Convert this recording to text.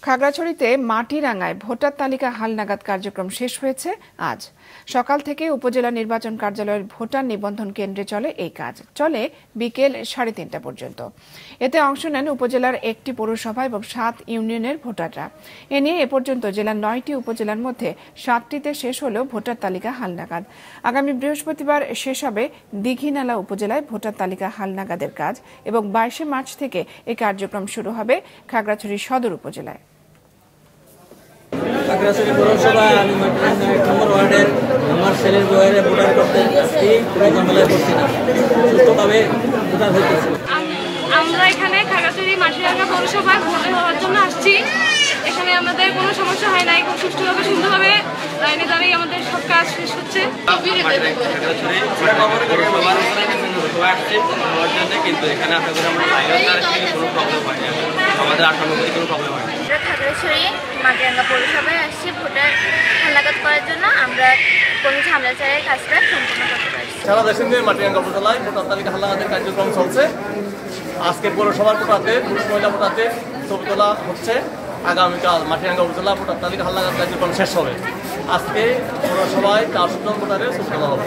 খাগড়াছড়িতে মাটিরাঙ্গায় voter তালিকা হালনাগাদ কার্যক্রম শেষ হয়েছে আজ সকাল থেকে উপজেলা নির্বাচন কার্যালয়ের ভোটার নিবন্ধন কেন্দ্রে চলে এই কাজ চলে বিকেল 3:30টা পর্যন্ত। এতে অংশ নেন উপজেলার 1টি পৌরসভা এবং 7 ইউনিয়নের ভোটাররা। এ নিয়ে এ পর্যন্ত জেলার 9টি উপজেলার মধ্যে 7টিতে শেষ হলো ভোটার তালিকা হালনাগাদ। আগামী বৃহস্পতিবার শেষ হবে দীঘিনালা উপজেলায় ভোটার তালিকা হালনাগাদের কাজ এবং 22শে মার্চ থেকে এই কার্যক্রম শুরু হবে খাগড়াছড়ি সদর উপজেলায়। খাগড়াছড়ি পৌরসভা আমি 1 নম্বর ওয়ার্ডের আমার ছেলের বইয়ের ভোটার করতে আসছি, কোনো ঝামেলায় পড়ছি না, সুস্থভাবে ভোটার হইতেছি। আমরা এখানে খাগড়াছড়ি মাটিরাঙ্গা পৌরসভায় ভোটার হওয়ার জন্য আসছি। এখানে আমাদের কোনো সমস্যা হয় নাই, খুব সুষ্ঠুভাবে সুন্দরভাবে লাইনে দাঁড়িয়ে আমাদের সব কাজ শেষ হচ্ছে। কিন্তু এখানে আশা করি আমরা কোনো প্রবলেম হয় না, আমাদের আশানুগতিক কোনো প্রবলেম হয় না। খাগড়াছড়ি মাটিরাঙ্গা পৌরসভায় আসছি ভোটার হালনাগাদ করার জন্য। আমরা কোনো ঝামেলা ছাড়াই কাজটা সম্পূর্ণ করতে পারছি। সারা দেশের নিয়ে মাটিরাঙ্গা উপজেলায় ভোটার তালিকা হালনাগাদের কার্যক্রম চলছে। আজকের পৌরসভার ভোটারদের মহিলা ভোটারদের ছবি তোলা হচ্ছে। আগামীকাল মাটিরাঙ্গা উপজেলা ভোটার তালিকা হালনাগাদ কার্যক্রম শেষ হবে। আজকে পৌরসভায় 400 জন ভোটারের ছবি তোলা হবে।